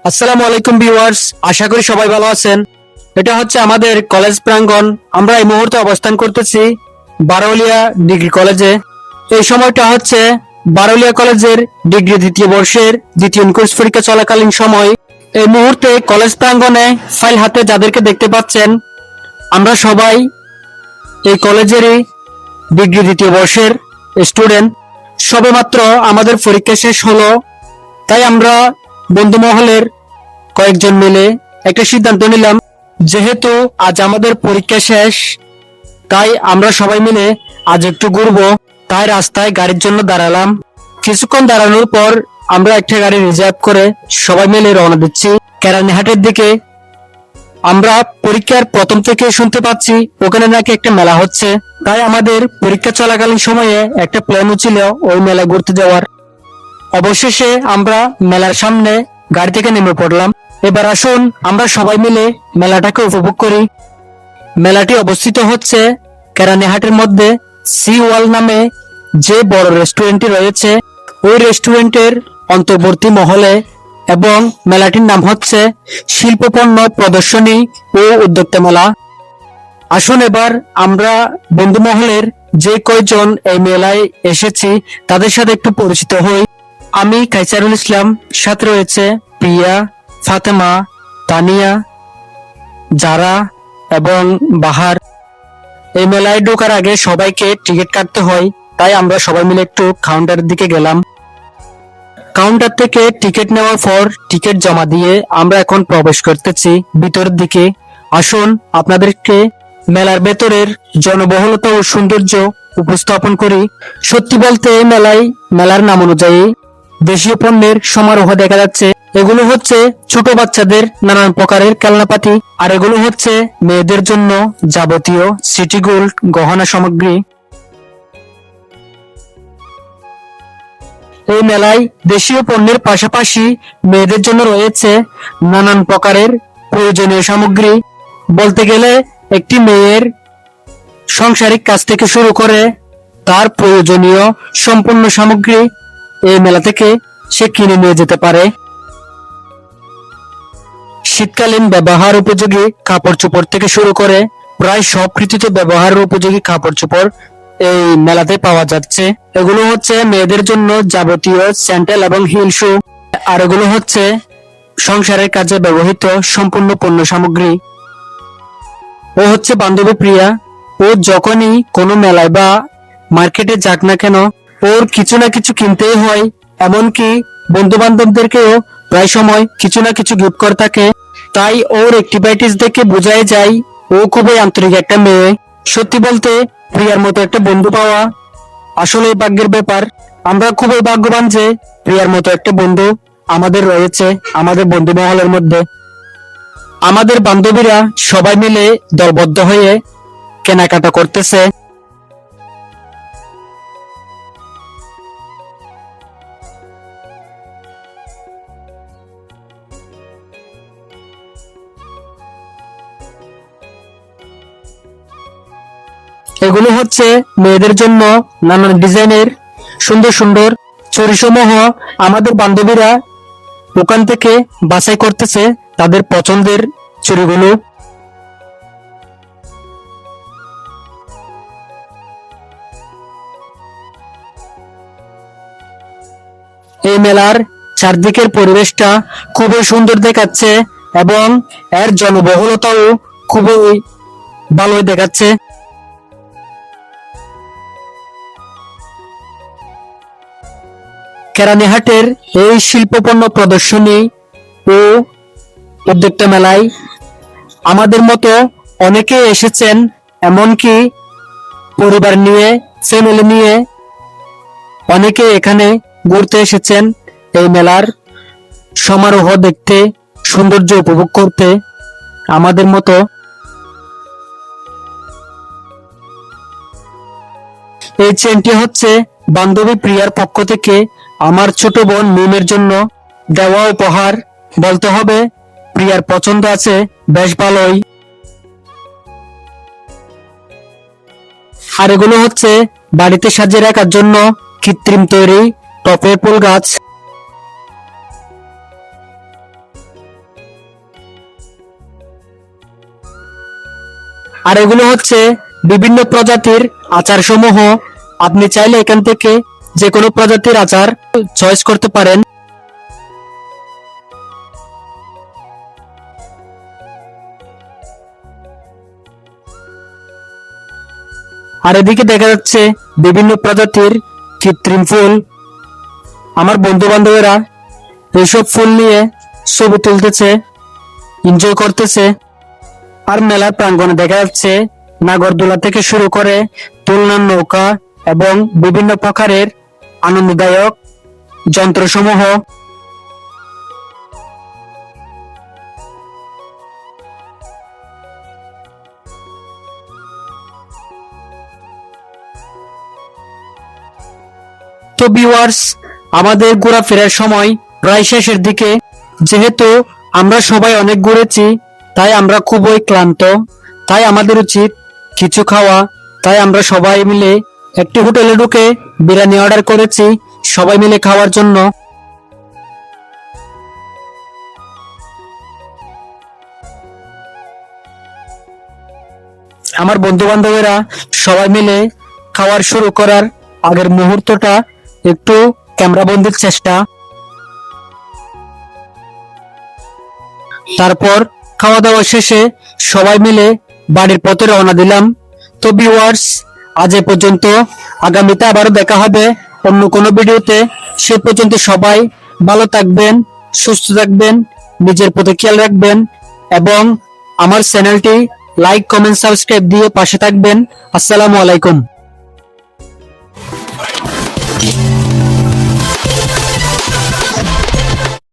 আসসালামু আলাইকুম ভিউয়ার্স, আশা করি সবাই ভালো আছেন। এটা হচ্ছে আমাদের কলেজ প্রাঙ্গণ। আমরা এই মুহূর্তে অবস্থান করতেছি বারৌলিয়া ডিগ্রি কলেজে। এই সময়টা হচ্ছে বারৌলিয়া কলেজের ডিগ্রি দ্বিতীয় বর্ষের দ্বিতীয় কোর্স পরীক্ষা চলাকালীন সময়। এই মুহূর্তে কলেজ প্রাঙ্গণে ফাইল হাতে যাদেরকে দেখতে পাচ্ছেন, আমরা সবাই এই কলেজেরই ডিগ্রি দ্বিতীয় বর্ষের স্টুডেন্ট। সবেমাত্র আমাদের পরীক্ষা শেষ হলো, তাই আমরা বন্ধু মহলের কয়েকজন মিলে একটা সিদ্ধান্ত নিলাম, যেহেতু আজ আমাদের পরীক্ষা শেষ, তাই আমরা সবাই মিলে আজ একটু ঘুরবো। তাই রাস্তায় গাড়ির জন্য দাঁড়ালাম। কিছুক্ষণ দাঁড়ানোর পর আমরা একটা গাড়ি রিজার্ভ করে সবাই মিলে রওনা দিচ্ছি কেরানীহাটের দিকে। আমরা পরীক্ষার প্রথম থেকে শুনতে পাচ্ছি ওখানে নাকি একটা মেলা হচ্ছে, তাই আমাদের পরীক্ষা চলাকালীন সময়ে একটা প্ল্যানও ছিল ওই মেলা ঘুরতে যাওয়ার। অবশেষে আমরা মেলার সামনে গাড়ি থেকে নেমে পড়লাম। এবার আসুন আমরা সবাই মিলে মেলাটাকে উপভোগ করি। মেলাটি অবস্থিত হচ্ছে কেরানীহাটের মধ্যে সি ওয়াল নামে যে বড় রেস্টুরেন্টটি রয়েছে, ওই রেস্টুরেন্টের অন্তর্বর্তী মহলে, এবং মেলাটির নাম হচ্ছে শিল্পপণ্য প্রদর্শনী ও উদ্যোক্তা মেলা। আসুন এবার আমরা বন্ধু মহলের যে কয়জন এই মেলায় এসেছি তাদের সাথে একটু পরিচিত হই। আমি কাইসারুল ইসলাম, সাথে রয়েছে প্রিয়া, ফাতেমা, তানিয়া, জারা এবং বাহার। এই মেলায় ঢোকার আগে সবাইকে টিকিট কাটতে হয়, তাই আমরা সবাই মিলে একটু কাউন্টারের দিকে গেলাম। কাউন্টার থেকে টিকিট নেওয়ার পর টিকিট জমা দিয়ে আমরা এখন প্রবেশ করতেছি ভিতরের দিকে। আসুন আপনাদেরকে মেলার ভেতরের জনবহুলতা ও সৌন্দর্য উপস্থাপন করি। সত্যি বলতে এই মেলার নাম অনুযায়ী দেশীয় পণ্যের সমারোহ দেখা যাচ্ছে। এগুলো হচ্ছে ছোট বাচ্চাদের নানান প্রকারের খেলনাপাতি, আর এগুলো হচ্ছে মেয়েদের জন্য যাবতীয় সিটি গোল্ড গহনা সামগ্রী। এই মেলায় দেশীয় পণ্যের পাশাপাশি মেয়েদের জন্য রয়েছে নানান প্রকারের প্রয়োজনীয় সামগ্রী। বলতে গেলে একটি মেয়ের সাংসারিক কাজ থেকে শুরু করে তার প্রয়োজনীয় সম্পূর্ণ সামগ্রী এই মেলা থেকে সে কিনে নিয়ে যেতে পারে। শীতকালীন ব্যবহার উপযোগী কাপড় চোপড় থেকে শুরু করে প্রায় সব ঋতুতে ব্যবহারের উপযোগী কাপড় চোপড় এই মেলাতে পাওয়া যাচ্ছে। এগুলো হচ্ছে মেয়েদের জন্য যাবতীয় স্যান্ডেল এবং হিল শু, আর এগুলো হচ্ছে সংসারের কাজে ব্যবহৃত সম্পূর্ণ পণ্য সামগ্রী। ও হচ্ছে বান্ধবী প্রিয়া। ও যখনই কোনো মেলায় বা মার্কেটে যাক না কেন, ওর কিছু না কিছু কিনতেই হয়। এমনকি বন্ধু বান্ধবদেরকেও প্রায় সময় কিছু না কিছু গিফট করে থাকে। তাই ওর অ্যাক্টিভিটিস দেখে বোঝাই যায় ও খুবই আন্তরিক একটা মেয়ে। সত্যি বলতে প্রিয়ার মতো একটা বন্ধু পাওয়া আসলে ভাগ্যের ব্যাপার। আমরা খুবই ভাগ্যবান যে প্রিয়ার মতো একটা বন্ধু আমাদের রয়েছে আমাদের বন্ধু মহলের মধ্যে। আমাদের বান্ধবীরা সবাই মিলে দলবদ্ধ হয়ে কেনাকাটা করতেছে। এগুলো হচ্ছে মেয়েদের জন্য নানান ডিজাইনের সুন্দর সুন্দর চুড়িসমূহ। আমাদের বান্ধবীরা ওখান থেকে বাছাই করতেছে তাদের পছন্দের চুড়িগুলো। এই মেলার চারদিকের পরিবেশটা খুবই সুন্দর দেখাচ্ছে এবং এর জনবহুলতাও খুবই ভালোই দেখাচ্ছে। কেরানীহাটের এই শিল্পপণ্য প্রদর্শনী ও উদ্যোক্তা মেলায় আমাদের মতো অনেকে এসেছেন, এমনকি পরিবার নিয়ে, ফ্যামিলি নিয়ে অনেকে এখানে ঘুরতে এসেছেন এই মেলার সমারোহ দেখতে, সৌন্দর্য উপভোগ করতে। আমাদের মতো এই চেনটি হচ্ছে বান্ধবী প্রিয়ার পক্ষ থেকে আমার ছোট বোন মিমের জন্য দেওয়া উপহার। বলতে হবে প্রিয়ার পছন্দ আছে বেশ ভালোই। আর এগুলো হচ্ছে বাড়িতে সাজিয়ে রাখার জন্য কৃত্রিম তৈরি টপের ফুল গাছ। আর এগুলো হচ্ছে বিভিন্ন প্রজাতির আচার সমূহ। আপনি চাইলে এখান থেকে যে কোনো প্রজাতির আচার চয়েস করতে পারেন। আর এদিকে দেখা যাচ্ছে বিভিন্ন প্রজাতির কৃত্রিম ফুল। আমার বন্ধু বান্ধবেরা এইসব ফুল নিয়ে ছবি তুলতেছে, এনজয় করতেছে। আর মেলার প্রাঙ্গণে দেখা যাচ্ছে নাগরদোলা থেকে শুরু করে দোলনার নৌকা এবং বিভিন্ন প্রকারের আনন্দদায়ক যন্ত্রসমূহ। তো ভিউয়ার্স, আমাদের ঘোরাফেরার সময় প্রায় শেষের দিকে। যেহেতু আমরা সবাই অনেক ঘুরেছি, তাই আমরা খুবই ক্লান্ত। তাই আমাদের উচিত কিছু খাওয়া। তাই আমরা সবাই মিলে একটি হোটেলে ঢুকে বিরিয়ানি অর্ডার করেছি সবাই মিলে খাওয়ার জন্য। আমার বন্ধু বান্ধবেরা সবাই মিলে খাওয়ার শুরু করার আগের মুহূর্তটা একটু ক্যামেরা বন্দির চেষ্টা। তারপর খাওয়া দাওয়া শেষে সবাই মিলে বাড়ির পথে রওনা দিলাম। তো ভিউয়ার্স, আজ এ পর্যন্ত। আগামীতে আবারও দেখা হবে অন্য কোনো ভিডিওতে। সে পর্যন্ত সবাই ভালো থাকবেন, সুস্থ থাকবেন, নিজের প্রতি খেয়াল রাখবেন এবং আমার চ্যানেলটি লাইক, কমেন্ট, সাবস্ক্রাইব দিয়ে পাশে থাকবেন। আসসালামু আলাইকুম।